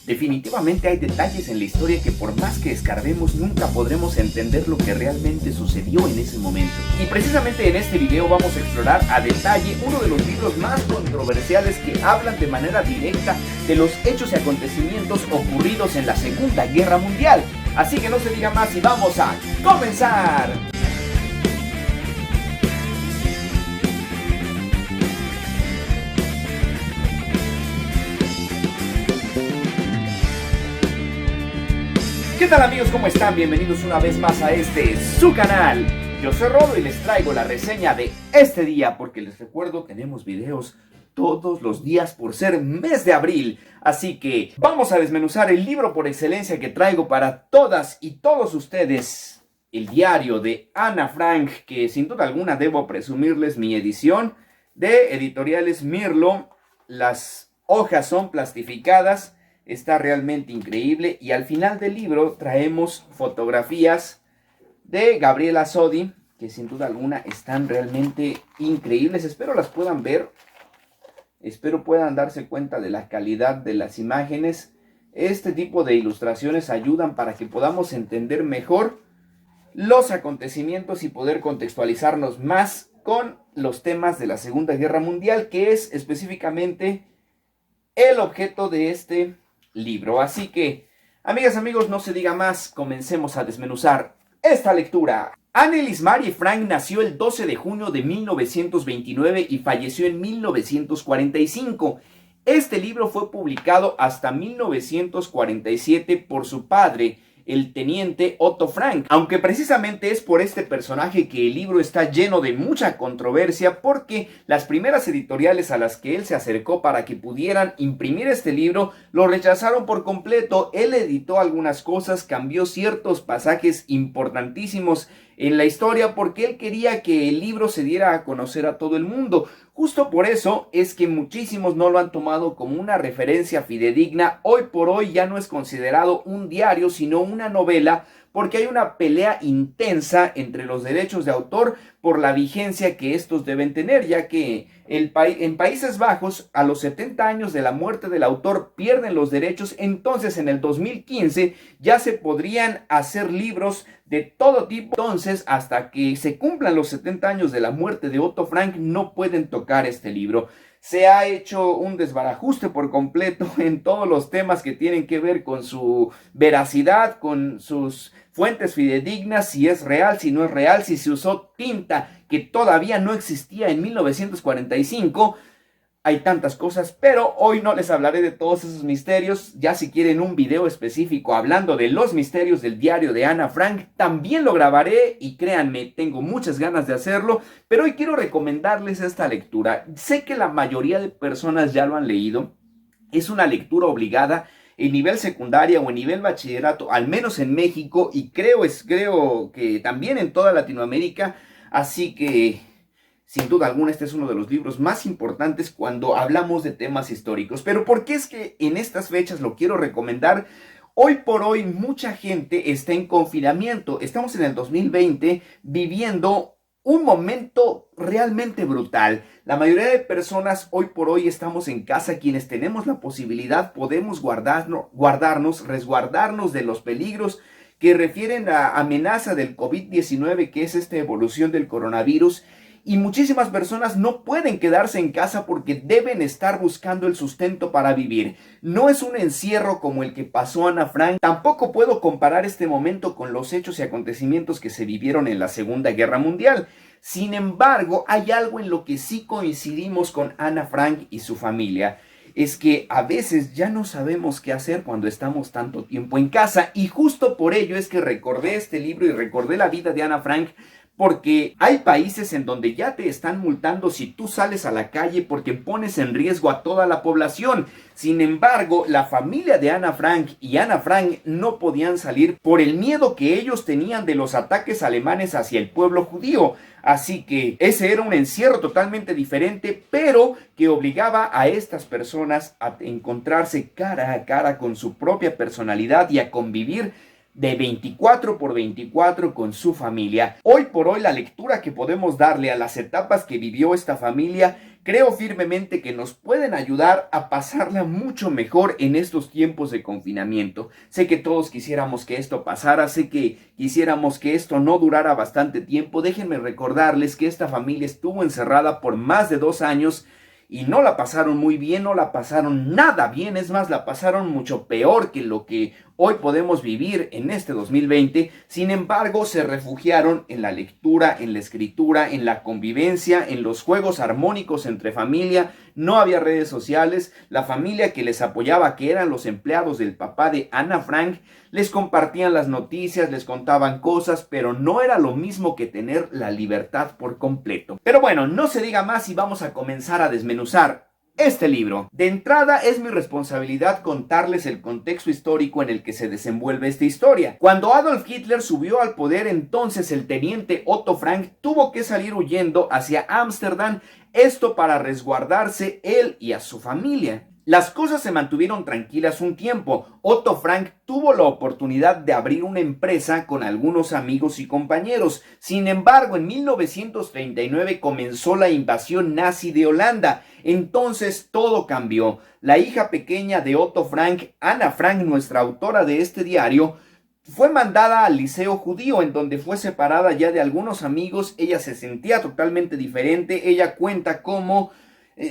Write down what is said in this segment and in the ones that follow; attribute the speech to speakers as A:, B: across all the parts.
A: Definitivamente hay detalles en la historia que por más que escarbemos nunca podremos entender lo que realmente sucedió en ese momento. Y precisamente en este video vamos a explorar a detalle uno de los libros más controversiales que hablan de manera directa de los hechos y acontecimientos ocurridos en la Segunda Guerra Mundial. Así que no se diga más y vamos a comenzar. ¿Qué tal amigos? ¿Cómo están? Bienvenidos una vez más a su canal. Yo soy Rodo y les traigo la reseña de este día, porque les recuerdo, tenemos videos todos los días por ser mes de abril. Así que vamos a desmenuzar el libro por excelencia que traigo para todas y todos ustedes. El diario de Ana Frank, que sin duda alguna debo presumirles mi edición de Editoriales Mirlo. Las hojas son plastificadas. Está realmente increíble y al final del libro traemos fotografías de Gabriela Sodi, que sin duda alguna están realmente increíbles. Espero las puedan ver, espero puedan darse cuenta de la calidad de las imágenes. Este tipo de ilustraciones ayudan para que podamos entender mejor los acontecimientos y poder contextualizarnos más con los temas de la Segunda Guerra Mundial, que es específicamente el objeto de este libro. Así que, amigas, amigos, no se diga más, comencemos a desmenuzar esta lectura. Annelies Marie Frank nació el 12 de junio de 1929 y falleció en 1945. Este libro fue publicado hasta 1947 por su padre, el teniente Otto Frank, aunque precisamente es por este personaje que el libro está lleno de mucha controversia, porque las primeras editoriales a las que él se acercó para que pudieran imprimir este libro lo rechazaron por completo. Él editó algunas cosas, cambió ciertos pasajes importantísimos en la historia porque él quería que el libro se diera a conocer a todo el mundo. Justo por eso es que muchísimos no lo han tomado como una referencia fidedigna. Hoy por hoy ya no es considerado un diario, sino una novela, porque hay una pelea intensa entre los derechos de autor por la vigencia que estos deben tener, ya que en Países Bajos, a los 70 años de la muerte del autor, pierden los derechos. Entonces, en el 2015 ya se podrían hacer libros de todo tipo. Entonces, hasta que se cumplan los 70 años de la muerte de Otto Frank, no pueden tocar este libro. Se ha hecho un desbarajuste por completo en todos los temas que tienen que ver con su veracidad, con sus fuentes fidedignas, si es real, si no es real, si se usó tinta que todavía no existía en 1945. Hay tantas cosas, pero hoy no les hablaré de todos esos misterios. Ya si quieren un video específico hablando de los misterios del diario de Ana Frank, también lo grabaré y créanme, tengo muchas ganas de hacerlo, pero hoy quiero recomendarles esta lectura. Sé que la mayoría de personas ya lo han leído, es una lectura obligada en nivel secundaria o en nivel bachillerato, al menos en México, y creo que también en toda Latinoamérica, así que sin duda alguna, este es uno de los libros más importantes cuando hablamos de temas históricos. Pero ¿por qué es que en estas fechas lo quiero recomendar? Hoy por hoy mucha gente está en confinamiento. Estamos en el 2020 viviendo un momento realmente brutal. La mayoría de personas hoy por hoy estamos en casa. Quienes tenemos la posibilidad podemos resguardarnos de los peligros que refieren a la amenaza del COVID-19, que es esta evolución del coronavirus. Y muchísimas personas no pueden quedarse en casa porque deben estar buscando el sustento para vivir. No es un encierro como el que pasó a Ana Frank. Tampoco puedo comparar este momento con los hechos y acontecimientos que se vivieron en la Segunda Guerra Mundial. Sin embargo, hay algo en lo que sí coincidimos con Ana Frank y su familia. Es que a veces ya no sabemos qué hacer cuando estamos tanto tiempo en casa. Y justo por ello es que recordé este libro y recordé la vida de Ana Frank, porque hay países en donde ya te están multando si tú sales a la calle porque pones en riesgo a toda la población. Sin embargo, la familia de Ana Frank y Ana Frank no podían salir por el miedo que ellos tenían de los ataques alemanes hacia el pueblo judío. Así que ese era un encierro totalmente diferente, pero que obligaba a estas personas a encontrarse cara a cara con su propia personalidad y a convivir de 24/24 con su familia. Hoy por hoy la lectura que podemos darle a las etapas que vivió esta familia creo firmemente que nos pueden ayudar a pasarla mucho mejor en estos tiempos de confinamiento. Sé que todos quisiéramos que esto pasara, sé que quisiéramos que esto no durara bastante tiempo. Déjenme recordarles que esta familia estuvo encerrada por más de 2 años y no la pasaron muy bien, no la pasaron nada bien, es más, la pasaron mucho peor que lo que hoy podemos vivir en este 2020. Sin embargo, se refugiaron en la lectura, en la escritura, en la convivencia, en los juegos armónicos entre familia. No había redes sociales. La familia que les apoyaba, que eran los empleados del papá de Ana Frank, les compartían las noticias, les contaban cosas, pero no era lo mismo que tener la libertad por completo. Pero bueno, no se diga más y vamos a comenzar a desmenuzar este libro. De entrada, es mi responsabilidad contarles el contexto histórico en el que se desenvuelve esta historia. Cuando Adolf Hitler subió al poder, entonces el teniente Otto Frank tuvo que salir huyendo hacia Ámsterdam, esto para resguardarse él y a su familia. Las cosas se mantuvieron tranquilas un tiempo. Otto Frank tuvo la oportunidad de abrir una empresa con algunos amigos y compañeros. Sin embargo, en 1939 comenzó la invasión nazi de Holanda. Entonces todo cambió. La hija pequeña de Otto Frank, Ana Frank, nuestra autora de este diario, fue mandada al liceo judío, en donde fue separada ya de algunos amigos. Ella se sentía totalmente diferente. Ella cuenta cómo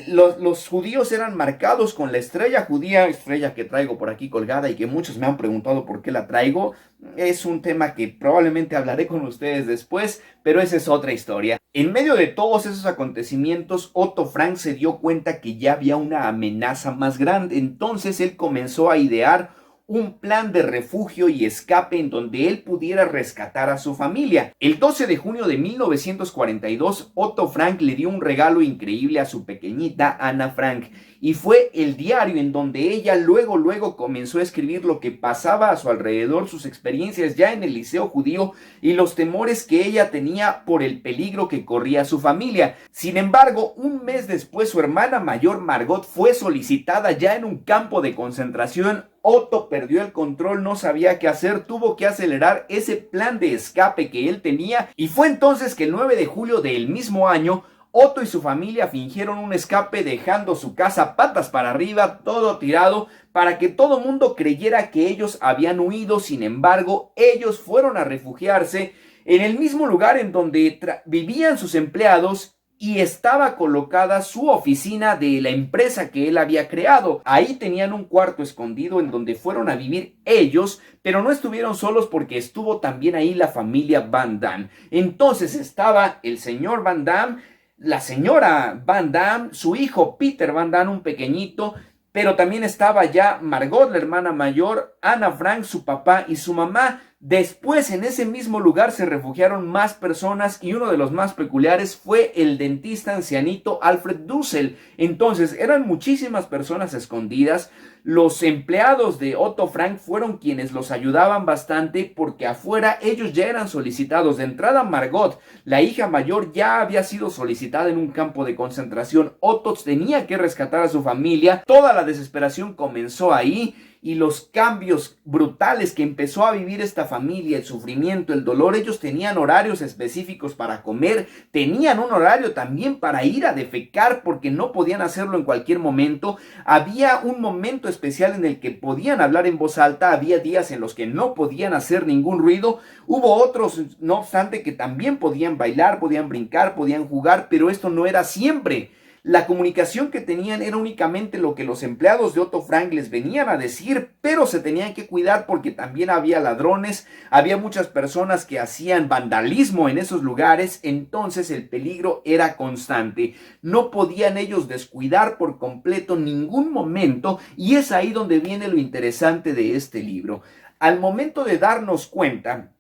A: los judíos eran marcados con la estrella judía, estrella que traigo por aquí colgada y que muchos me han preguntado por qué la traigo. Es un tema que probablemente hablaré con ustedes después, pero esa es otra historia. En medio de todos esos acontecimientos, Otto Frank se dio cuenta que ya había una amenaza más grande. Entonces él comenzó a idear un plan de refugio y escape en donde él pudiera rescatar a su familia. El 12 de junio de 1942, Otto Frank le dio un regalo increíble a su pequeñita Ana Frank, y fue el diario en donde ella luego comenzó a escribir lo que pasaba a su alrededor, sus experiencias ya en el liceo judío y los temores que ella tenía por el peligro que corría su familia. Sin embargo, un mes después, su hermana mayor Margot fue solicitada ya en un campo de concentración. Otto perdió el control, no sabía qué hacer, tuvo que acelerar ese plan de escape que él tenía, y fue entonces que el 9 de julio del mismo año, Otto y su familia fingieron un escape dejando su casa patas para arriba, todo tirado, para que todo mundo creyera que ellos habían huido. Sin embargo, ellos fueron a refugiarse en el mismo lugar en donde vivían sus empleados, y estaba colocada su oficina de la empresa que él había creado. Ahí tenían un cuarto escondido en donde fueron a vivir ellos, pero no estuvieron solos porque estuvo también ahí la familia Van Damme. Entonces estaba el señor Van Damme, la señora Van Damme, su hijo Peter Van Damme, un pequeñito, pero también estaba ya Margot, la hermana mayor, Ana Frank, su papá y su mamá. Después, en ese mismo lugar se refugiaron más personas, y uno de los más peculiares fue el dentista ancianito Alfred Dussel. Entonces, eran muchísimas personas escondidas. Los empleados de Otto Frank fueron quienes los ayudaban bastante, porque afuera ellos ya eran solicitados. De entrada, Margot, la hija mayor, ya había sido solicitada en un campo de concentración. Otto tenía que rescatar a su familia. Toda la desesperación comenzó ahí, y los cambios brutales que empezó a vivir esta familia, el sufrimiento, el dolor. Ellos tenían horarios específicos para comer, tenían un horario también para ir a defecar, porque no podían hacerlo en cualquier momento. Había un momento especial en el que podían hablar en voz alta, había días en los que no podían hacer ningún ruido. Hubo otros, no obstante, que también podían bailar, podían brincar, podían jugar, pero esto no era siempre. La comunicación que tenían era únicamente lo que los empleados de Otto Frank les venían a decir, pero se tenían que cuidar porque también había ladrones, había muchas personas que hacían vandalismo en esos lugares. Entonces el peligro era constante. No podían ellos descuidar por completo ningún momento, y es ahí donde viene lo interesante de este libro. Al momento de darnos cuenta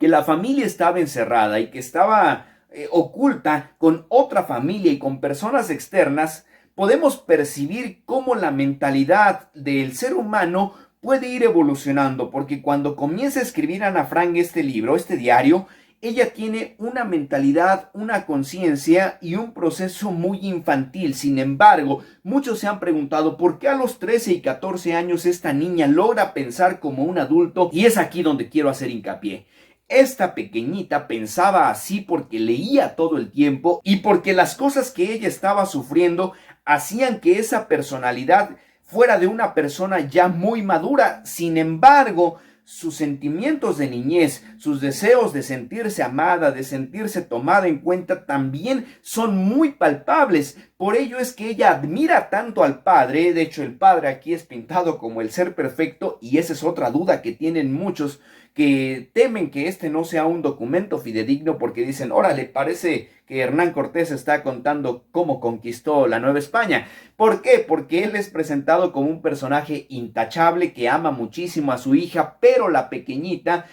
A: que la familia estaba encerrada y que estaba oculta con otra familia y con personas externas, podemos percibir cómo la mentalidad del ser humano puede ir evolucionando, porque cuando comienza a escribir Ana Frank este libro, este diario, ella tiene una mentalidad, una conciencia y un proceso muy infantil. Sin embargo, muchos se han preguntado por qué a los 13 y 14 años esta niña logra pensar como un adulto, y es aquí donde quiero hacer hincapié. esta pequeñita pensaba así porque leía todo el tiempo y porque las cosas que ella estaba sufriendo hacían que esa personalidad fuera de una persona ya muy madura. Sin embargo, sus sentimientos de niñez, sus deseos de sentirse amada, de sentirse tomada en cuenta, también son muy palpables. Por ello es que ella admira tanto al padre. De hecho, el padre aquí es pintado como el ser perfecto, y esa es otra duda que tienen muchos, que temen que este no sea un documento fidedigno porque dicen, órale, parece que Hernán Cortés está contando cómo conquistó la Nueva España. ¿Por qué? Porque él es presentado como un personaje intachable que ama muchísimo a su hija, pero la pequeñita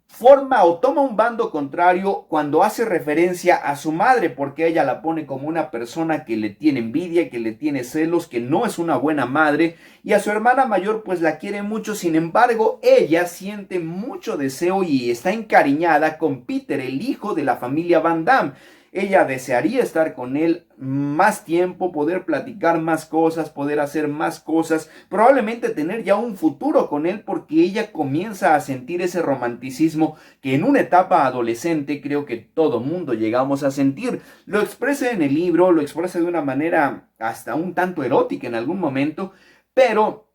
A: forma o toma un bando contrario cuando hace referencia a su madre, porque ella la pone como una persona que le tiene envidia, que le tiene celos, que no es una buena madre, y a su hermana mayor pues la quiere mucho. Sin embargo, ella siente mucho deseo y está encariñada con Peter, el hijo de la familia Van Damme. Ella desearía estar con él más tiempo, poder platicar más cosas, poder hacer más cosas, probablemente tener ya un futuro con él, porque ella comienza a sentir ese romanticismo que en una etapa adolescente creo que todo mundo llegamos a sentir. Lo expresa en el libro, lo expresa de una manera hasta un tanto erótica en algún momento, pero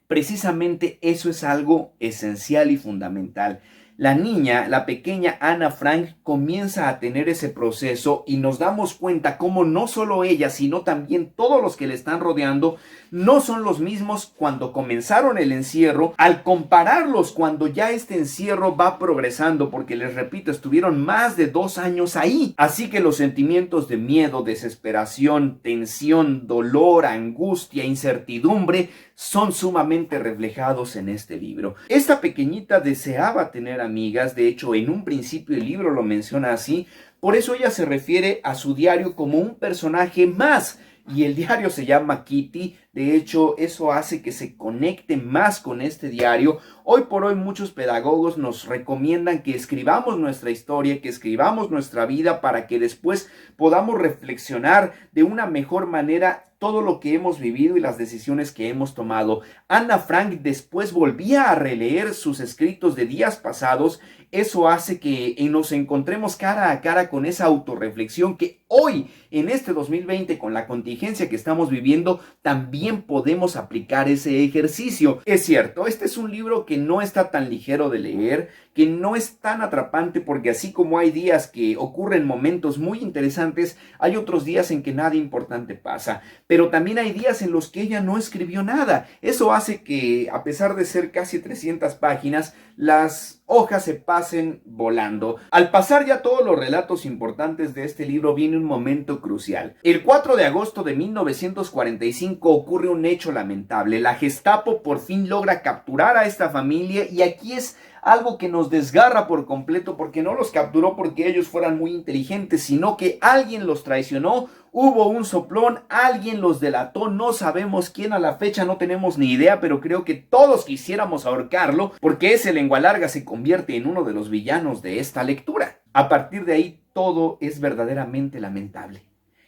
A: precisamente eso es algo esencial y fundamental. La niña, la pequeña Ana Frank, comienza a tener ese proceso y nos damos cuenta cómo no solo ella, sino también todos los que le están rodeando no son los mismos cuando comenzaron el encierro, al compararlos cuando ya este encierro va progresando, porque les repito, estuvieron más de 2 años ahí. Así que los sentimientos de miedo, desesperación, tensión, dolor, angustia, incertidumbre son sumamente reflejados en este libro. Esta pequeñita deseaba tener amigas. De hecho, en un principio el libro lo menciona así. Por eso ella se refiere a su diario como un personaje más, y el diario se llama Kitty. De hecho, eso hace que se conecte más con este diario. Hoy por hoy muchos pedagogos nos recomiendan que escribamos nuestra historia, que escribamos nuestra vida, para que después podamos reflexionar de una mejor manera todo lo que hemos vivido y las decisiones que hemos tomado. Ana Frank después volvía a releer sus escritos de días pasados. Eso hace que nos encontremos cara a cara con esa autorreflexión que hoy, en este 2020, con la contingencia que estamos viviendo, también podemos aplicar ese ejercicio. Es cierto, este es un libro que no está tan ligero de leer, que no es tan atrapante, porque así como hay días que ocurren momentos muy interesantes, hay otros días en que nada importante pasa. Pero también hay días en los que ella no escribió nada. Eso hace que, a pesar de ser casi 300 páginas, las hojas se pasen volando. Al pasar ya todos los relatos importantes de este libro, viene un momento crucial. El 4 de agosto de 1945 ocurre un hecho lamentable. La Gestapo por fin logra capturar a esta familia, y aquí es algo que nos desgarra por completo, porque no los capturó porque ellos fueran muy inteligentes, sino que alguien los traicionó. Hubo un soplón, alguien los delató, no sabemos quién, a la fecha no tenemos ni idea, pero creo que todos quisiéramos ahorcarlo, porque ese lengua larga se convierte en uno de los villanos de esta lectura. A partir de ahí todo es verdaderamente lamentable.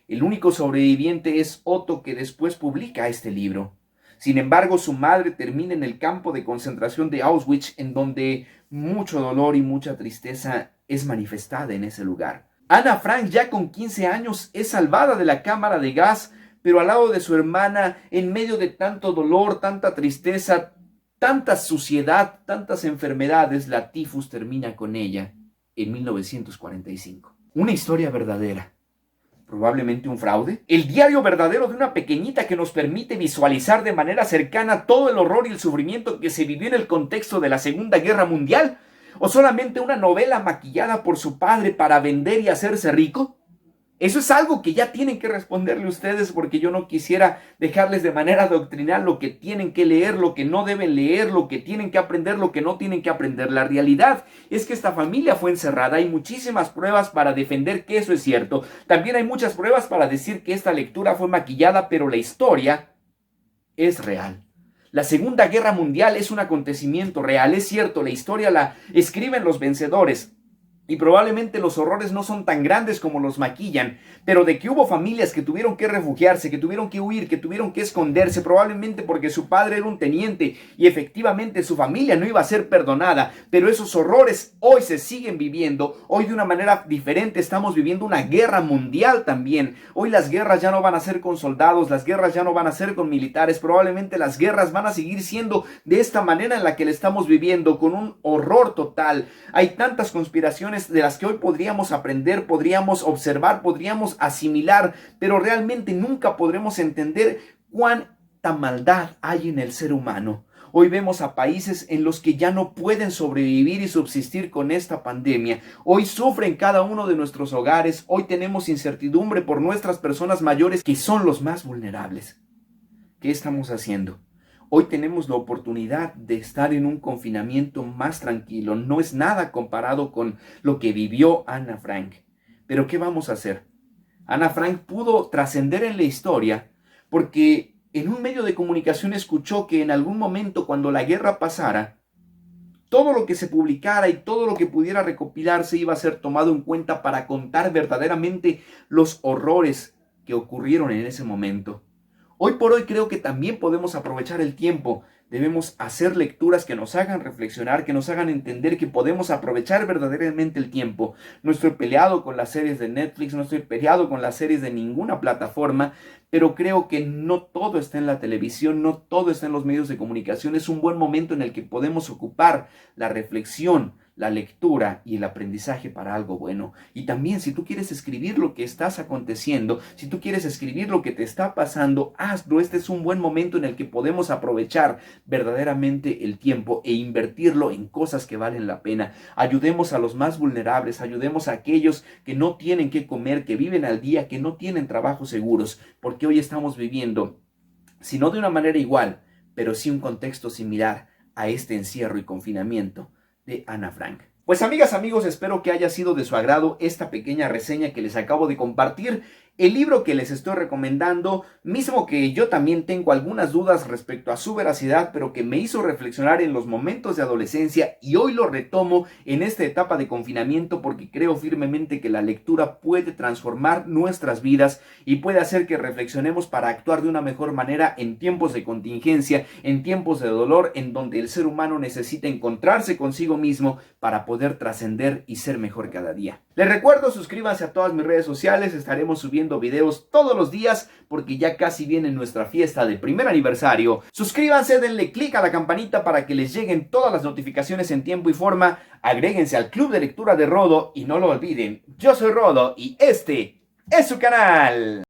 A: El único sobreviviente es Otto, que después publica este libro. Sin embargo, su madre termina en el campo de concentración de Auschwitz, en donde mucho dolor y mucha tristeza es manifestada en ese lugar. Ana Frank, ya con 15 años, es salvada de la cámara de gas, pero al lado de su hermana, en medio de tanto dolor, tanta tristeza, tanta suciedad, tantas enfermedades, la tifus termina con ella en 1945. Una historia verdadera. ¿Probablemente un fraude? ¿El diario verdadero de una pequeñita que nos permite visualizar de manera cercana todo el horror y el sufrimiento que se vivió en el contexto de la Segunda Guerra Mundial? ¿O solamente una novela maquillada por su padre para vender y hacerse rico? Eso es algo que ya tienen que responderle ustedes, porque yo no quisiera dejarles de manera doctrinal lo que tienen que leer, lo que no deben leer, lo que tienen que aprender, lo que no tienen que aprender. La realidad es que esta familia fue encerrada. Hay muchísimas pruebas para defender que eso es cierto. También hay muchas pruebas para decir que esta lectura fue maquillada, pero la historia es real. La Segunda Guerra Mundial es un acontecimiento real, es cierto, la historia la escriben los vencedores. Y probablemente los horrores no son tan grandes como los maquillan, pero de que hubo familias que tuvieron que refugiarse, que tuvieron que huir, que tuvieron que esconderse, probablemente porque su padre era un teniente y efectivamente su familia no iba a ser perdonada, pero esos horrores hoy se siguen viviendo, hoy de una manera diferente estamos viviendo una guerra mundial también. Hoy las guerras ya no van a ser con soldados, las guerras ya no van a ser con militares, probablemente las guerras van a seguir siendo de esta manera en la que la estamos viviendo, con un horror total. Hay tantas conspiraciones de las que hoy podríamos aprender, podríamos observar, podríamos asimilar, pero realmente nunca podremos entender cuánta maldad hay en el ser humano. Hoy vemos a países en los que ya no pueden sobrevivir y subsistir con esta pandemia. Hoy sufren cada uno de nuestros hogares. Hoy tenemos incertidumbre por nuestras personas mayores, que son los más vulnerables. ¿Qué estamos haciendo? Hoy tenemos la oportunidad de estar en un confinamiento más tranquilo. No es nada comparado con lo que vivió Ana Frank. Pero ¿qué vamos a hacer? Ana Frank pudo trascender en la historia porque en un medio de comunicación escuchó que en algún momento, cuando la guerra pasara, todo lo que se publicara y todo lo que pudiera recopilarse iba a ser tomado en cuenta para contar verdaderamente los horrores que ocurrieron en ese momento. Hoy por hoy creo que también podemos aprovechar el tiempo. Debemos hacer lecturas que nos hagan reflexionar, que nos hagan entender que podemos aprovechar verdaderamente el tiempo. No estoy peleado con las series de Netflix, no estoy peleado con las series de ninguna plataforma, pero creo que no todo está en la televisión, no todo está en los medios de comunicación. Es un buen momento en el que podemos ocupar la reflexión, la lectura y el aprendizaje para algo bueno. Y también, si tú quieres escribir lo que estás aconteciendo, si tú quieres escribir lo que te está pasando, hazlo. Este es un buen momento en el que podemos aprovechar verdaderamente el tiempo e invertirlo en cosas que valen la pena. Ayudemos a los más vulnerables, ayudemos a aquellos que no tienen que comer, que viven al día, que no tienen trabajos seguros, porque hoy estamos viviendo, si no de una manera igual, pero sí un contexto similar a este encierro y confinamiento de Ana Frank. Pues amigas, amigos, espero que haya sido de su agrado esta pequeña reseña que les acabo de compartir. El libro que les estoy recomendando, mismo que yo también tengo algunas dudas respecto a su veracidad, pero que me hizo reflexionar en los momentos de adolescencia y hoy lo retomo en esta etapa de confinamiento porque creo firmemente que la lectura puede transformar nuestras vidas y puede hacer que reflexionemos para actuar de una mejor manera en tiempos de contingencia, en tiempos de dolor, en donde el ser humano necesita encontrarse consigo mismo para poder trascender y ser mejor cada día. Les recuerdo, suscríbanse a todas mis redes sociales, estaremos subiendo videos todos los días porque ya casi viene nuestra fiesta de primer aniversario. Suscríbanse, denle click a la campanita para que les lleguen todas las notificaciones en tiempo y forma. Agréguense al Club de Lectura de Rodo y no lo olviden, yo soy Rodo y este es su canal.